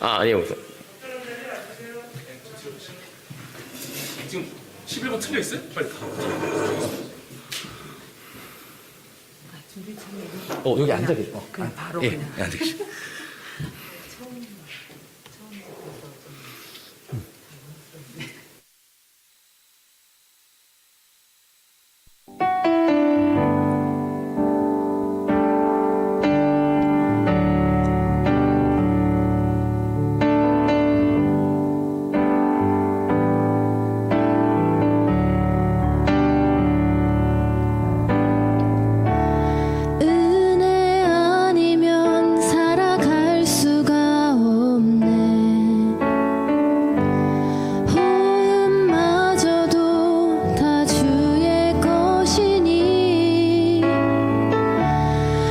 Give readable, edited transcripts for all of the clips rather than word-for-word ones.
아니요. 지금 11번 틀려 있어요? 빨리 가. 여기 앉아 계세요. 그냥 바로 예, 그냥. 앉아 계세요. 은혜 아니면 살아갈 수가 없네. 호흡마저도 다 주의 것이니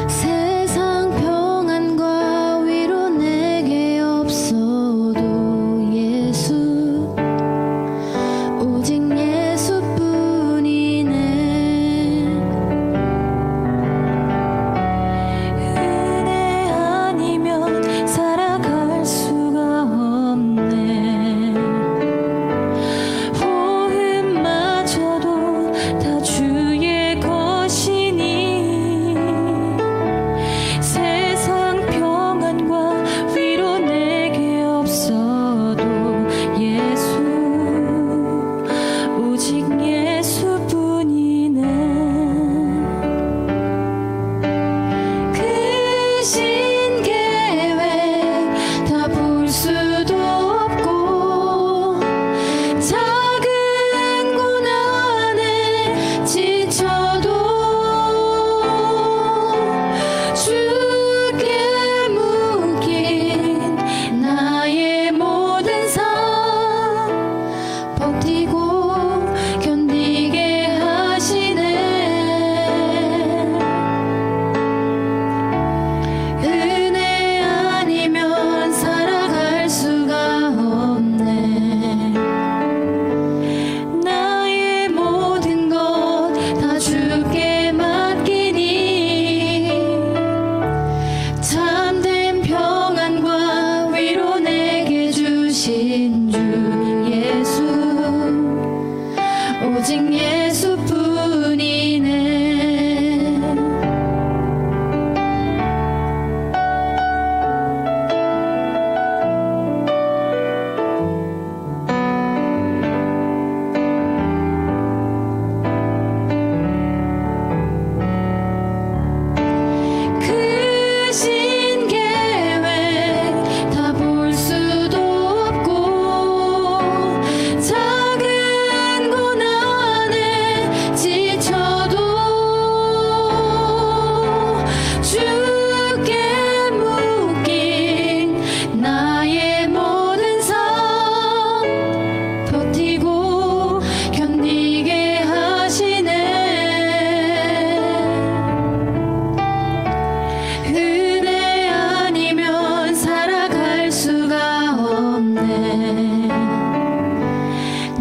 세상 평안과 위로 내게 없어도 예수, 오직 예수뿐이네. 은혜 아니면 살아갈 수가 없네. 호흡마저도 다 주의 것이니 세상 평안과 위로 내게 없어도 예수, 오직 예수뿐이네. 크신 계획 다 볼 수도 없고 작은 고난에 지쳐도 주께 묶인 나의 모든 삶 버티고 견디게 하시네. 은혜 아니면 살아갈 수가 없네. 나의 모든 것 다 주께 맡기니 참된 평안과 위로 내게 주신 주 예수, 오직 예수뿐이네. 크신 계획 다 볼 수도 없고 작은 고난에 지쳐도 주께 묶인 나의 모든 삶 버티고 견디게 하시네. 은혜 아니면 살아갈 수가 없네.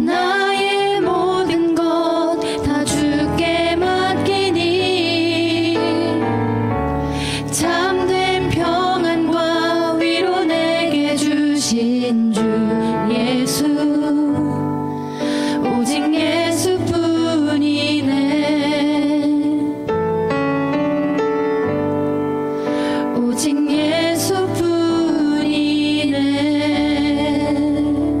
나의 모든 것 다 주께 맡기니 참된 평안과 위로 내게 주신 주 예수, 오직 예수뿐이네. 오직 예수뿐이네.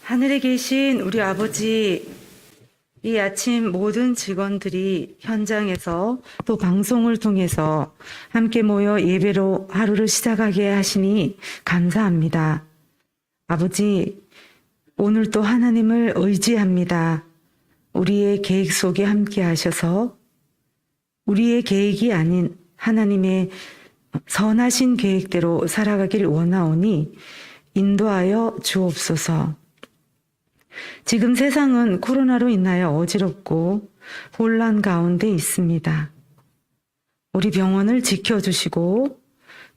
하늘에 계신 우리 아버지, 이 아침 모든 직원들이 현장에서 또 방송을 통해서 함께 모여 예배로 하루를 시작하게 하시니 감사합니다. 아버지, 오늘 또 하나님을 의지합니다. 우리의 계획 속에 함께 하셔서 우리의 계획이 아닌 하나님의 선하신 계획대로 살아가길 원하오니 인도하여 주옵소서. 지금 세상은 코로나로 인하여 어지럽고 혼란 가운데 있습니다. 우리 병원을 지켜주시고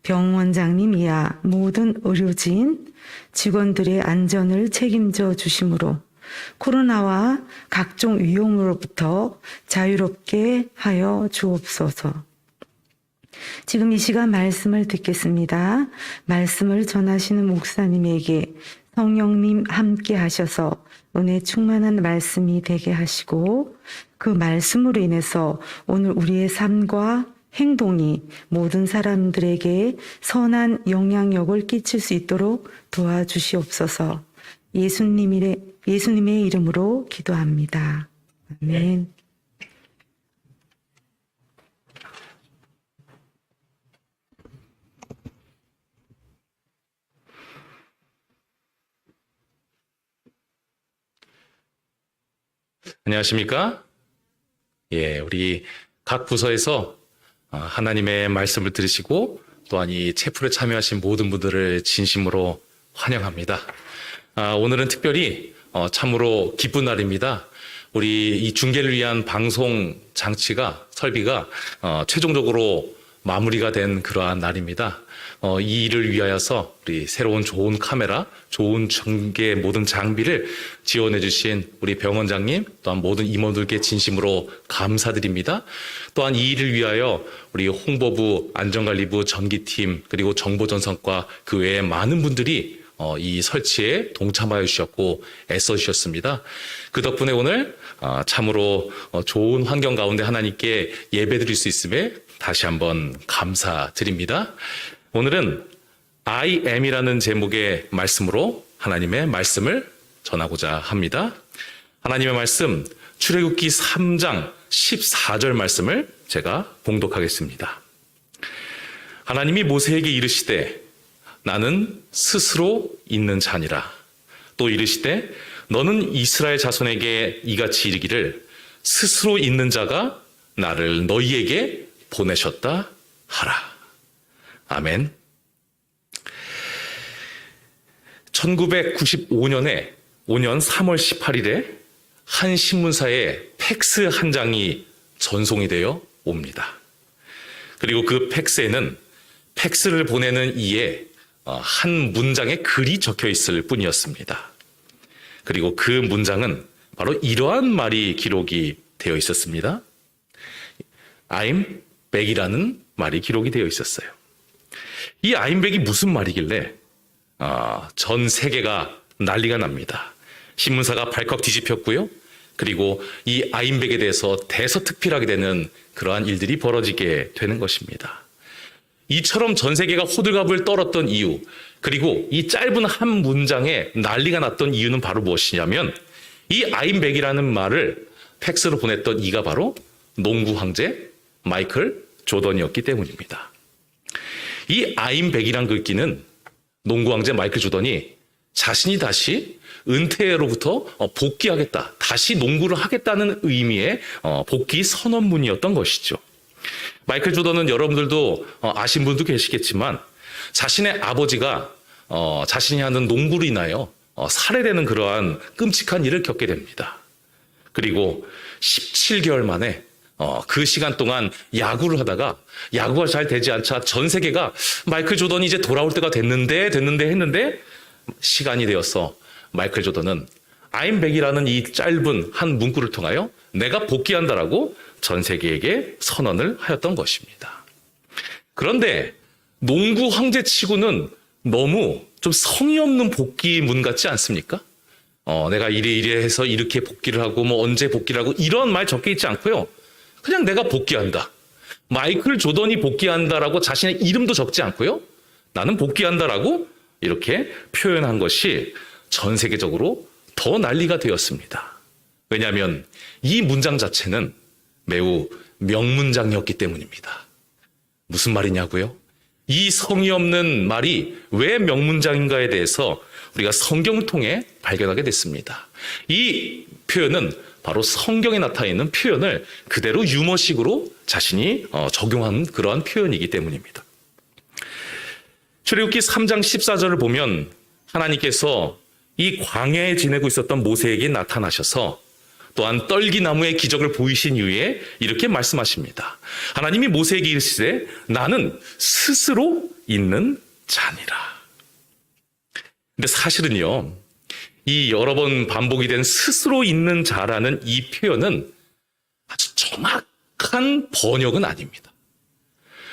병원장님 이하 모든 의료진, 직원들의 안전을 책임져 주심으로 코로나와 각종 위험으로부터 자유롭게 하여 주옵소서. 지금 이 시간 말씀을 듣겠습니다. 말씀을 전하시는 목사님에게 성령님 함께 하셔서 은혜 충만한 말씀이 되게 하시고 그 말씀으로 인해서 오늘 우리의 삶과 행동이 모든 사람들에게 선한 영향력을 끼칠 수 있도록 도와주시옵소서. 예수님의 이름으로 기도합니다. 아멘. 안녕하십니까? 우리 각 부서에서 하나님의 말씀을 들으시고 또한 이 체풀에 참여하신 모든 분들을 진심으로 환영합니다. 오늘은 특별히 참으로 기쁜 날입니다. 우리 이 중계를 위한 방송 장치가 설비가 최종적으로 마무리가 된 그러한 날입니다. 이 일을 위하여서 우리 새로운 좋은 카메라, 좋은 중계 모든 장비를 지원해 주신 우리 병원장님 또한 모든 임원들께 진심으로 감사드립니다. 또한 이 일을 위하여 우리 홍보부, 안전관리부, 전기팀 그리고 정보전선과 그 외에 많은 분들이 이 설치에 동참하여 주셨고 애써 주셨습니다. 그 덕분에 오늘 참으로 좋은 환경 가운데 하나님께 예배드릴 수 있음에 다시 한번 감사드립니다. 오늘은 I am이라는 제목의 말씀으로 하나님의 말씀을 전하고자 합니다. 하나님의 말씀 출애굽기 3장 14절 말씀을 제가 봉독하겠습니다. 하나님이 모세에게 이르시되 나는 스스로 있는 자니라. 또 이르시되 너는 이스라엘 자손에게 이같이 이르기를 스스로 있는 자가 나를 너희에게 보내셨다 하라. 아멘. 1995년에 5년 3월 18일에 한 신문사에 팩스 한 장이 전송이 되어 옵니다. 그리고 그 팩스에는 팩스를 보내는 이에 한 문장의 글이 적혀 있을 뿐이었습니다. 그리고 그 문장은 바로 이러한 말이 기록이 되어 있었습니다. I'm back이라는 말이 기록이 되어 있었어요. 이 I'm back이 무슨 말이길래 전 세계가 난리가 납니다. 신문사가 발칵 뒤집혔고요. 그리고 이 I'm back에 대해서 대서특필하게 되는 그러한 일들이 벌어지게 되는 것입니다. 이처럼 전 세계가 호들갑을 떨었던 이유, 그리고 이 짧은 한 문장에 난리가 났던 이유는 바로 무엇이냐면 이 I'm back이라는 말을 팩스로 보냈던 이가 바로 농구 황제 마이클 조던이었기 때문입니다. 이 I'm back이란 글귀는 농구 황제 마이클 조던이 자신이 다시 은퇴로부터 복귀하겠다, 다시 농구를 하겠다는 의미의 복귀 선언문이었던 것이죠. 마이클 조던은 여러분들도 아신 분도 계시겠지만 자신의 아버지가 자신이 하는 농구로 인하여 살해되는 그러한 끔찍한 일을 겪게 됩니다. 그리고 17개월 만에 그 시간 동안 야구를 하다가 야구가 잘 되지 않자 전 세계가 마이클 조던이 이제 돌아올 때가 됐는데 했는데 시간이 되어서 마이클 조던은 I'm back이라는 이 짧은 한 문구를 통하여 내가 복귀한다라고 전 세계에게 선언을 하였던 것입니다. 그런데 농구 황제치고는 너무 좀 성의 없는 복귀문 같지 않습니까? 내가 이래 해서 이렇게 복귀를 하고 뭐 언제 복귀를 하고 이런 말 적혀 있지 않고요. 그냥 내가 복귀한다. 마이클 조던이 복귀한다라고 자신의 이름도 적지 않고요. 나는 복귀한다라고 이렇게 표현한 것이 전 세계적으로 더 난리가 되었습니다. 왜냐하면 이 문장 자체는 매우 명문장이었기 때문입니다. 무슨 말이냐고요? 이 성의 없는 말이 왜 명문장인가에 대해서 우리가 성경을 통해 발견하게 됐습니다. 이 표현은 바로 성경에 나타나 있는 표현을 그대로 유머식으로 자신이 적용한 그러한 표현이기 때문입니다. 출애굽기 3장 14절을 보면 하나님께서 이 광야에 지내고 있었던 모세에게 나타나셔서 또한 떨기나무의 기적을 보이신 이후에 이렇게 말씀하십니다. 하나님이 모세에게 이르시되 나는 스스로 있는 자니라. 근데 사실은요, 이 여러 번 반복이 된 스스로 있는 자라는 이 표현은 아주 정확한 번역은 아닙니다.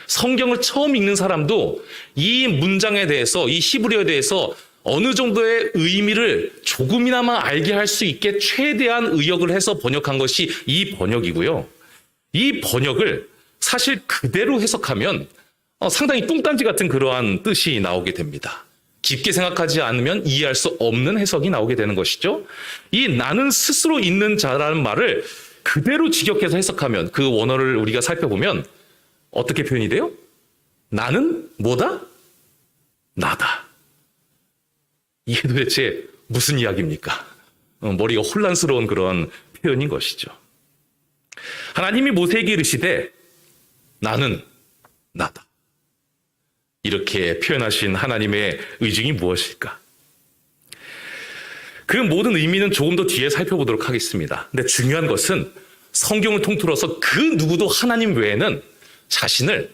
성경을 처음 읽는 사람도 이 문장에 대해서, 이 히브리어에 대해서 어느 정도의 의미를 조금이나마 알게 할 수 있게 최대한 의역을 해서 번역한 것이 이 번역이고요. 이 번역을 사실 그대로 해석하면 상당히 뚱딴지 같은 그러한 뜻이 나오게 됩니다. 깊게 생각하지 않으면 이해할 수 없는 해석이 나오게 되는 것이죠. 이 나는 스스로 있는 자라는 말을 그대로 직역해서 해석하면, 그 원어를 우리가 살펴보면 어떻게 표현이 돼요? 나는 뭐다? 나다. 이게 도대체 무슨 이야기입니까? 머리가 혼란스러운 그런 표현인 것이죠. 하나님이 모세에게 이르시되 나는 나다. 이렇게 표현하신 하나님의 의중이 무엇일까? 그 모든 의미는 조금 더 뒤에 살펴보도록 하겠습니다. 근데 중요한 것은 성경을 통틀어서 그 누구도 하나님 외에는 자신을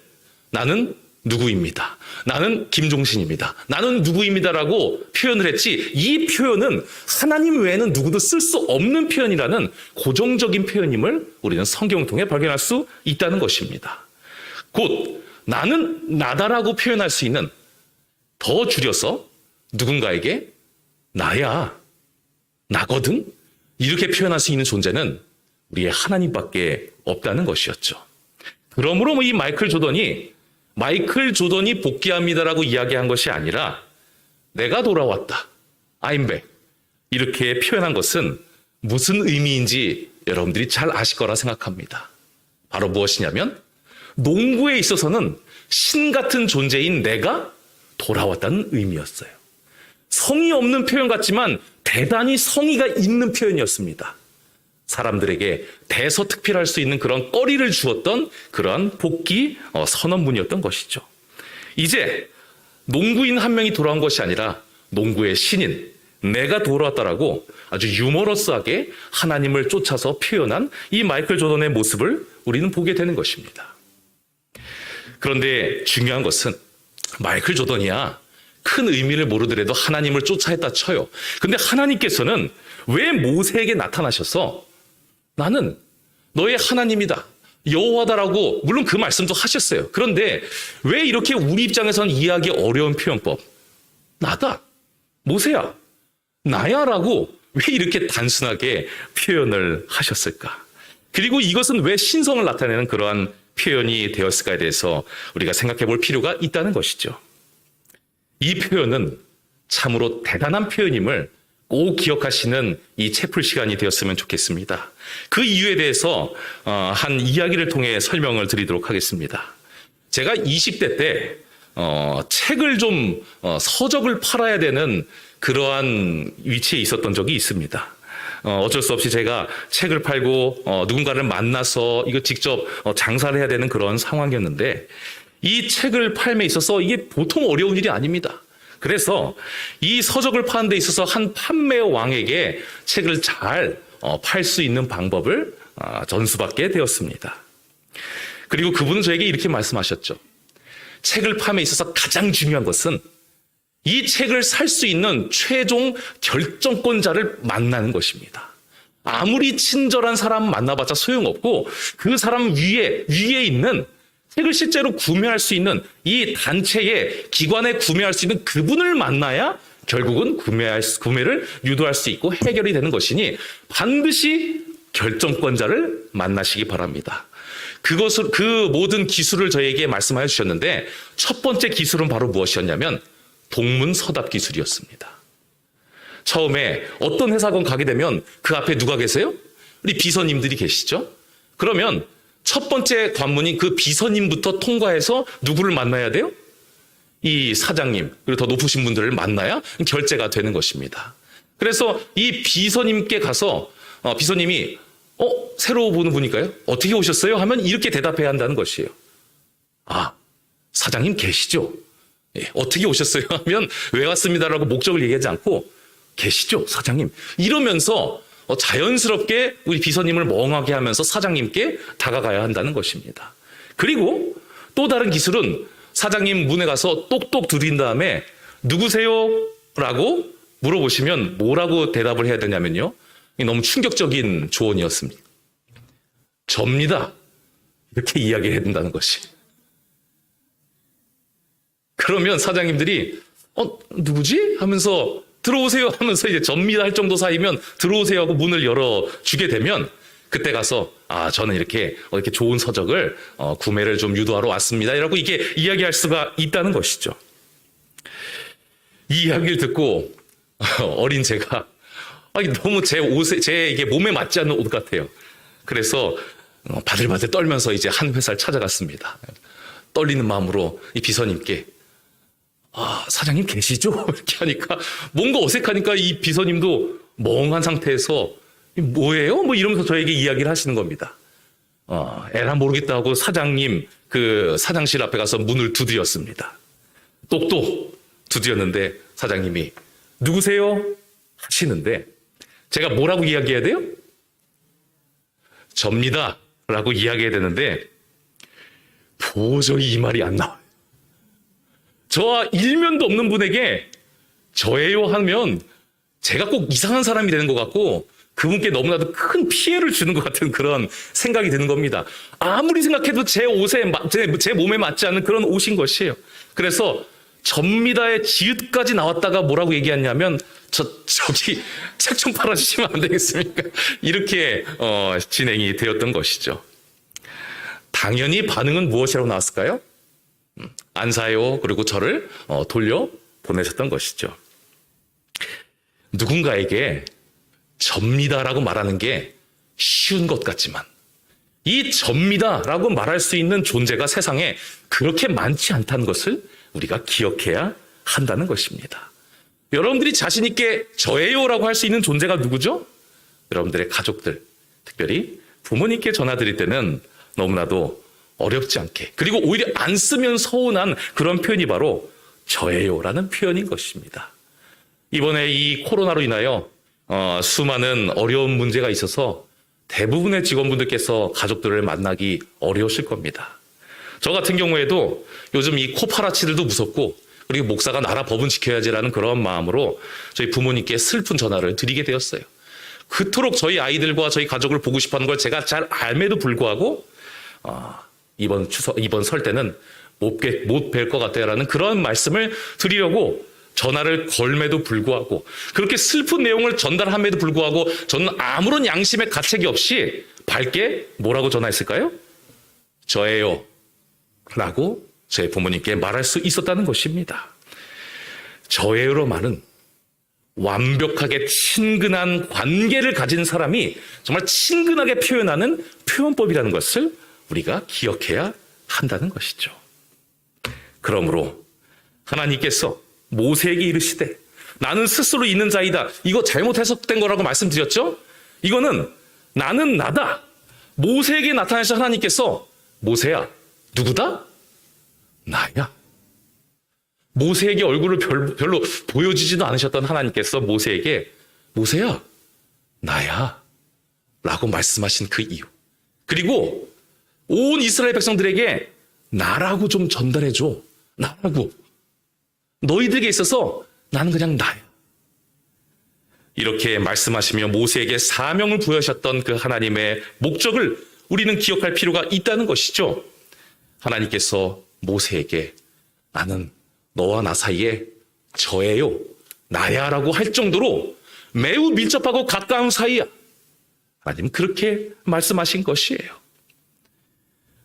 나는 누구입니다. 나는 김종신입니다. 나는 누구입니다라고 표현을 했지, 이 표현은 하나님 외에는 누구도 쓸 수 없는 표현이라는 고정적인 표현임을 우리는 성경을 통해 발견할 수 있다는 것입니다. 곧 나는 나다라고 표현할 수 있는, 더 줄여서 누군가에게 나야, 나거든, 이렇게 표현할 수 있는 존재는 우리의 하나님밖에 없다는 것이었죠. 그러므로 이 마이클 조던이 복귀합니다라고 이야기한 것이 아니라 내가 돌아왔다, I'm back, 이렇게 표현한 것은 무슨 의미인지 여러분들이 잘 아실 거라 생각합니다. 바로 무엇이냐면 농구에 있어서는 신 같은 존재인 내가 돌아왔다는 의미였어요. 성의 없는 표현 같지만 대단히 성의가 있는 표현이었습니다. 사람들에게 대서특필할 수 있는 그런 꺼리를 주었던 그러한 복귀 선언문이었던 것이죠. 이제 농구인 한 명이 돌아온 것이 아니라 농구의 신인 내가 돌아왔다라고 아주 유머러스하게 하나님을 쫓아서 표현한 이 마이클 조던의 모습을 우리는 보게 되는 것입니다. 그런데 중요한 것은 마이클 조던이야 큰 의미를 모르더라도 하나님을 쫓아했다 쳐요. 근데 하나님께서는 왜 모세에게 나타나셔서 나는 너의 하나님이다, 여호와다라고 물론 그 말씀도 하셨어요. 그런데 왜 이렇게 우리 입장에서는 이해하기 어려운 표현법, 나다, 모세야, 나야라고 왜 이렇게 단순하게 표현을 하셨을까? 그리고 이것은 왜 신성을 나타내는 그러한 표현이 되었을까에 대해서 우리가 생각해 볼 필요가 있다는 것이죠. 이 표현은 참으로 대단한 표현임을 꼭 기억하시는 이 채플 시간이 되었으면 좋겠습니다. 그 이유에 대해서 한 이야기를 통해 설명을 드리도록 하겠습니다. 제가 20대 때 책을 좀 서적을 팔아야 되는 그러한 위치에 있었던 적이 있습니다. 어쩔 수 없이 제가 책을 팔고 누군가를 만나서 이거 직접 장사를 해야 되는 그런 상황이었는데, 이 책을 팔매 있어서 이게 보통 어려운 일이 아닙니다. 그래서 이 서적을 파는 데 있어서 한 판매왕에게 책을 잘 팔 수 있는 방법을 전수받게 되었습니다. 그리고 그분은 저에게 이렇게 말씀하셨죠. 책을 판매에 있어서 가장 중요한 것은 이 책을 살 수 있는 최종 결정권자를 만나는 것입니다. 아무리 친절한 사람 만나봤자 소용없고 그 사람 위에 있는 책을 실제로 구매할 수 있는 이 단체의 기관에 구매할 수 있는 그분을 만나야 결국은 구매를 유도할 수 있고 해결이 되는 것이니 반드시 결정권자를 만나시기 바랍니다. 그 모든 기술을 저에게 말씀하여 주셨는데 첫 번째 기술은 바로 무엇이었냐면 동문서답 기술이었습니다. 처음에 어떤 회사건 가게 되면 그 앞에 누가 계세요? 우리 비서님들이 계시죠? 그러면 첫 번째 관문인 그 비서님부터 통과해서 누구를 만나야 돼요? 이 사장님, 그리고 더 높으신 분들을 만나야 결제가 되는 것입니다. 그래서 이 비서님께 가서 비서님이 새로 보는 분일까요? 어떻게 오셨어요? 하면 이렇게 대답해야 한다는 것이에요. 사장님 계시죠? 예, 어떻게 오셨어요? 하면 왜 왔습니다라고 목적을 얘기하지 않고 계시죠, 사장님? 이러면서 자연스럽게 우리 비서님을 멍하게 하면서 사장님께 다가가야 한다는 것입니다. 그리고 또 다른 기술은 사장님 문에 가서 똑똑 두드린 다음에 누구세요? 라고 물어보시면 뭐라고 대답을 해야 되냐면요. 너무 충격적인 조언이었습니다. 접니다. 이렇게 이야기해야 된다는 것이. 그러면 사장님들이 누구지? 하면서 들어오세요 하면서 이제 접니다 할 정도 사이면 들어오세요 하고 문을 열어주게 되면 그때 가서 저는 이렇게 좋은 서적을 구매를 좀 유도하러 왔습니다. 라고 이게 이야기할 수가 있다는 것이죠. 이 이야기를 듣고 어린 제가 너무 제 옷에 제 이게 몸에 맞지 않는 옷 같아요. 그래서 바들바들 떨면서 이제 한 회사를 찾아갔습니다. 떨리는 마음으로 이 비서님께 사장님 계시죠? 이렇게 하니까 뭔가 어색하니까 이 비서님도 멍한 상태에서 뭐예요? 뭐 이러면서 저에게 이야기를 하시는 겁니다. 에라 모르겠다 하고 사장님 그 사장실 앞에 가서 문을 두드렸습니다. 똑똑 두드렸는데 사장님이 누구세요? 하시는데 제가 뭐라고 이야기해야 돼요? 접니다 라고 이야기해야 되는데 도저히 이 말이 안 나와요. 저와 일면도 없는 분에게 저예요 하면 제가 꼭 이상한 사람이 되는 것 같고 그분께 너무나도 큰 피해를 주는 것 같은 그런 생각이 드는 겁니다. 아무리 생각해도 제 옷에, 제 몸에 맞지 않는 그런 옷인 것이에요. 그래서 접니다의 지읒까지 나왔다가 뭐라고 얘기했냐면 저기 책 좀 팔아주시면 안 되겠습니까? 이렇게 진행이 되었던 것이죠. 당연히 반응은 무엇이라고 나왔을까요? 안 사요. 그리고 저를 돌려 보내셨던 것이죠. 누군가에게 접니다라고 말하는 게 쉬운 것 같지만 이 접니다라고 말할 수 있는 존재가 세상에 그렇게 많지 않다는 것을 우리가 기억해야 한다는 것입니다. 여러분들이 자신 있게 저예요라고 할 수 있는 존재가 누구죠? 여러분들의 가족들, 특별히 부모님께 전화드릴 때는 너무나도 어렵지 않게 그리고 오히려 안 쓰면 서운한 그런 표현이 바로 저예요라는 표현인 것입니다. 이번에 이 코로나로 인하여 수많은 어려운 문제가 있어서 대부분의 직원분들께서 가족들을 만나기 어려우실 겁니다. 저 같은 경우에도 요즘 이 코파라치들도 무섭고 그리고 목사가 나라 법은 지켜야지라는 그런 마음으로 저희 부모님께 슬픈 전화를 드리게 되었어요. 그토록 저희 아이들과 저희 가족을 보고 싶어하는 걸 제가 잘 알매도 불구하고 이번 설 때는 못 뵐 것 같다라는 그런 말씀을 드리려고 전화를 걸매도 불구하고 그렇게 슬픈 내용을 전달함에도 불구하고 저는 아무런 양심의 가책이 없이 밝게 뭐라고 전화했을까요? 저예요 라고 제 부모님께 말할 수 있었다는 것입니다. 저예요로 말은 완벽하게 친근한 관계를 가진 사람이 정말 친근하게 표현하는 표현법이라는 것을 우리가 기억해야 한다는 것이죠. 그러므로 하나님께서 모세에게 이르시되 나는 스스로 있는 자이다. 이거 잘못 해석된 거라고 말씀드렸죠? 이거는 나는 나다. 모세에게 나타나신 하나님께서 모세야 누구다? 나야. 모세에게 얼굴을 별로 보여주지도 않으셨던 하나님께서 모세에게 모세야 나야 라고 말씀하신 그 이유 그리고 온 이스라엘 백성들에게 나라고 좀 전달해줘. 나라고. 너희들에게 있어서 나는 그냥 나야. 이렇게 말씀하시며 모세에게 사명을 부여하셨던 그 하나님의 목적을 우리는 기억할 필요가 있다는 것이죠. 하나님께서 모세에게 나는 너와 나 사이에 저예요, 나야라고 할 정도로 매우 밀접하고 가까운 사이야. 하나님 그렇게 말씀하신 것이에요.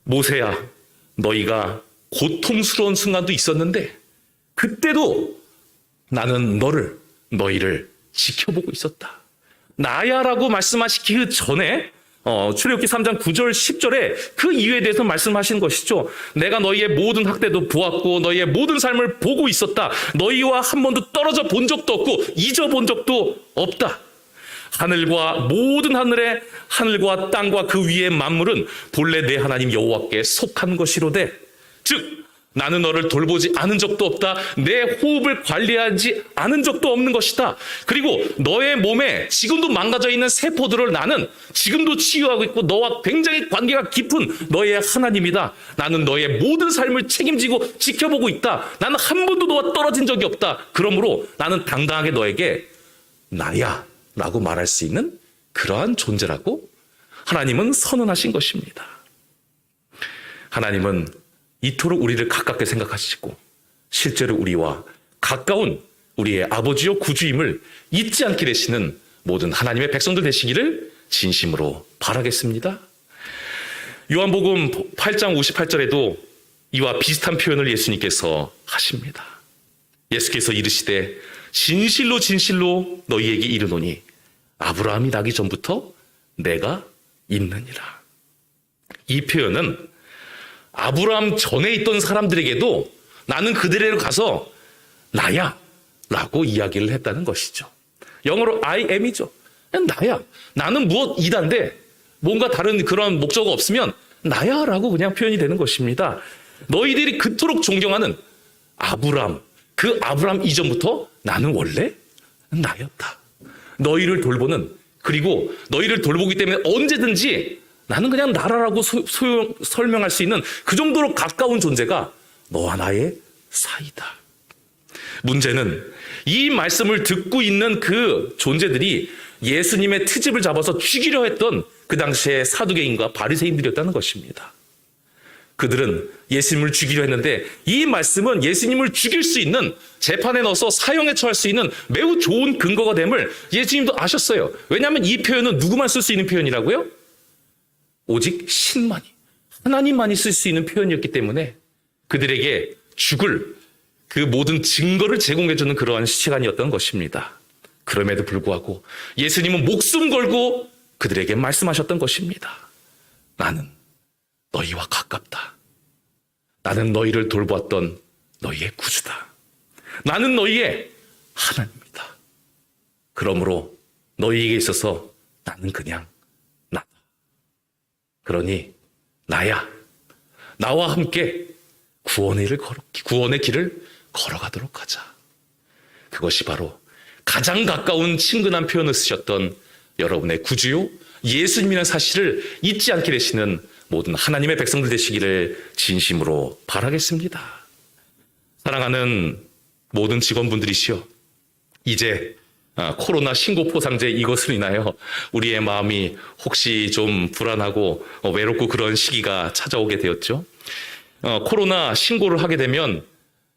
모세야, 너희가 고통스러운 순간도 있었는데 그때도 나는 너희를 지켜보고 있었다. 나야라고 말씀하시기 그 전에 출애굽기 3장 9절 10절에 그 이유에 대해서 말씀하신 것이죠. 내가 너희의 모든 학대도 보았고 너희의 모든 삶을 보고 있었다. 너희와 한 번도 떨어져 본 적도 없고 잊어본 적도 없다. 하늘과 모든 하늘과 땅과 그 위의 만물은 본래 내 하나님 여호와께 속한 것이로되 즉 나는 너를 돌보지 않은 적도 없다. 내 호흡을 관리하지 않은 적도 없는 것이다. 그리고 너의 몸에 지금도 망가져 있는 세포들을 나는 지금도 치유하고 있고 너와 굉장히 관계가 깊은 너의 하나님이다. 나는 너의 모든 삶을 책임지고 지켜보고 있다. 나는 한 번도 너와 떨어진 적이 없다. 그러므로 나는 당당하게 너에게 나야 라고 말할 수 있는 그러한 존재라고 하나님은 선언하신 것입니다. 하나님은 이토록 우리를 가깝게 생각하시고 실제로 우리와 가까운 우리의 아버지요 구주임을 잊지 않게 되시는 모든 하나님의 백성들 되시기를 진심으로 바라겠습니다. 요한복음 8장 58절에도 이와 비슷한 표현을 예수님께서 하십니다. 예수께서 이르시되 진실로 진실로 너희에게 이르노니 아브라함이 나기 전부터 내가 있느니라. 이 표현은 아브라함 전에 있던 사람들에게도 나는 그들에게 가서 나야 라고 이야기를 했다는 것이죠. 영어로 I am이죠. 그냥 나야. 나는 무엇이다인데 뭔가 다른 그런 목적어 없으면 나야 라고 그냥 표현이 되는 것입니다. 너희들이 그토록 존경하는 아브라함, 그 아브라함 이전부터 나는 원래 나였다. 너희를 돌보는, 그리고 너희를 돌보기 때문에 언제든지 나는 그냥 나라라고 설명할 수 있는 그 정도로 가까운 존재가 너와 나의 사이다. 문제는 이 말씀을 듣고 있는 그 존재들이 예수님의 트집을 잡아서 죽이려 했던 그 당시의 사두개인과 바리새인들이었다는 것입니다. 그들은 예수님을 죽이려 했는데 이 말씀은 예수님을 죽일 수 있는, 재판에 넣어서 사형에 처할 수 있는 매우 좋은 근거가 됨을 예수님도 아셨어요. 왜냐하면 이 표현은 누구만 쓸 수 있는 표현이라고요? 오직 신만이, 하나님만이 쓸 수 있는 표현이었기 때문에 그들에게 죽을 그 모든 증거를 제공해주는 그러한 시간이었던 것입니다. 그럼에도 불구하고 예수님은 목숨 걸고 그들에게 말씀하셨던 것입니다. 나는 너희와 가깝다. 나는 너희를 돌보았던 너희의 구주다. 나는 너희의 하나님이다. 그러므로 너희에게 있어서 나는 그냥 나다. 그러니 나야. 나와 함께 구원의 길을 걸어가도록 하자. 그것이 바로 가장 가까운 친근한 표현을 쓰셨던 여러분의 구주요 예수님이라는 사실을 잊지 않게 되시는 모든 하나님의 백성들 되시기를 진심으로 바라겠습니다. 사랑하는 모든 직원분들이시여, 이제 코로나 신고 포상제 이것으로 인하여 우리의 마음이 혹시 좀 불안하고 외롭고 그런 시기가 찾아오게 되었죠. 코로나 신고를 하게 되면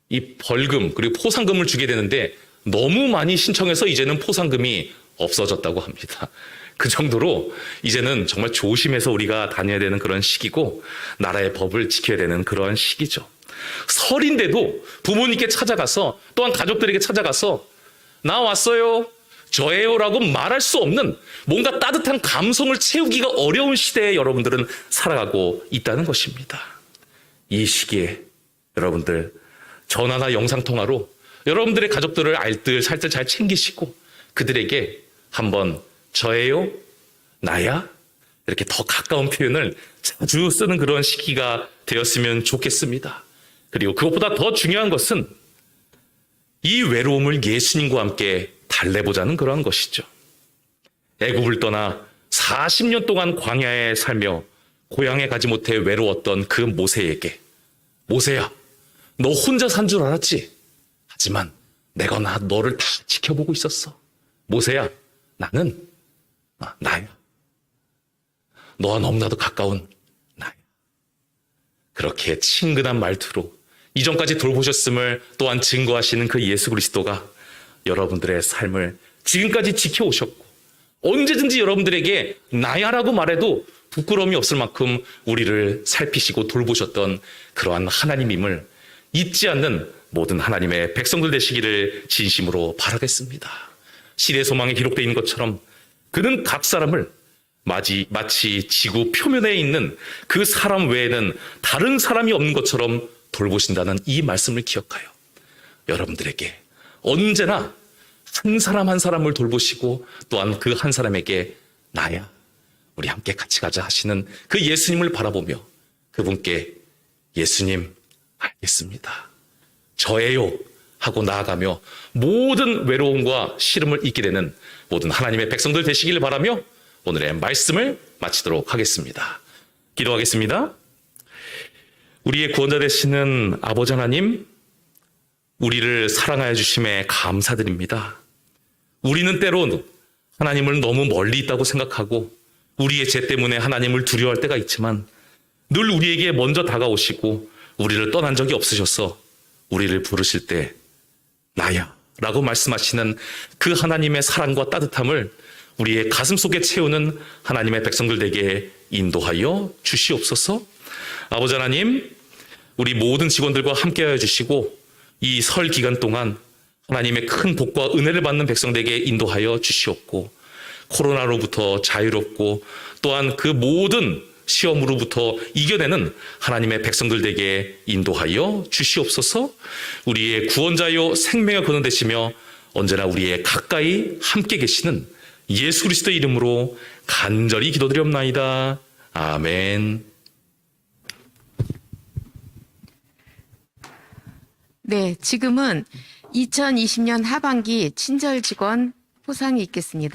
이 벌금 그리고 포상금을 주게 되는데 너무 많이 신청해서 이제는 포상금이 없어졌다고 합니다. 그 정도로 이제는 정말 조심해서 우리가 다녀야 되는 그런 시기고 나라의 법을 지켜야 되는 그런 시기죠. 설인데도 부모님께 찾아가서 또한 가족들에게 찾아가서 나 왔어요, 저예요 라고 말할 수 없는 뭔가 따뜻한 감성을 채우기가 어려운 시대에 여러분들은 살아가고 있다는 것입니다. 이 시기에 여러분들 전화나 영상통화로 여러분들의 가족들을 알뜰살뜰 잘 챙기시고 그들에게 한번 저예요? 나야? 이렇게 더 가까운 표현을 자주 쓰는 그런 시기가 되었으면 좋겠습니다. 그리고 그것보다 더 중요한 것은 이 외로움을 예수님과 함께 달래보자는 그런 것이죠. 애굽을 떠나 40년 동안 광야에 살며 고향에 가지 못해 외로웠던 그 모세에게, 모세야, 너 혼자 산 줄 알았지? 하지만 내가 너를 다 지켜보고 있었어. 모세야, 나는 나야. 너와 너무나도 가까운 나야. 그렇게 친근한 말투로 이전까지 돌보셨음을 또한 증거하시는 그 예수 그리스도가 여러분들의 삶을 지금까지 지켜오셨고 언제든지 여러분들에게 나야라고 말해도 부끄러움이 없을 만큼 우리를 살피시고 돌보셨던 그러한 하나님임을 잊지 않는 모든 하나님의 백성들 되시기를 진심으로 바라겠습니다. 시대 소망에 기록되어 있는 것처럼 그는 각 사람을 마치 지구 표면에 있는 그 사람 외에는 다른 사람이 없는 것처럼 돌보신다는 이 말씀을 기억하여 여러분들에게 언제나 한 사람 한 사람을 돌보시고 또한 그 한 사람에게 나야, 우리 함께 같이 가자 하시는 그 예수님을 바라보며 그분께 예수님 알겠습니다. 저예요 하고 나아가며 모든 외로움과 시름을 잊게 되는 모든 하나님의 백성들 되시길 바라며 오늘의 말씀을 마치도록 하겠습니다. 기도하겠습니다. 우리의 구원자 되시는 아버지 하나님, 우리를 사랑하여 주심에 감사드립니다. 우리는 때론 하나님을 너무 멀리 있다고 생각하고 우리의 죄 때문에 하나님을 두려워할 때가 있지만 늘 우리에게 먼저 다가오시고 우리를 떠난 적이 없으셔서 우리를 부르실 때 나야 라고 말씀하시는 그 하나님의 사랑과 따뜻함을 우리의 가슴 속에 채우는 하나님의 백성들 되게 인도하여 주시옵소서. 아버지 하나님, 우리 모든 직원들과 함께하여 주시고 이 설 기간 동안 하나님의 큰 복과 은혜를 받는 백성들에게 인도하여 주시옵고 코로나로부터 자유롭고 또한 그 모든 시험으로부터 이겨내는 하나님의 백성들 되게 인도하여 주시옵소서. 우리의 구원자요 생명의 근원 되시며 언제나 우리의 가까이 함께 계시는 예수 그리스도의 이름으로 간절히 기도드리옵나이다. 아멘. 네, 지금은 2020년 하반기 친절 직원 포상이 있겠습니다.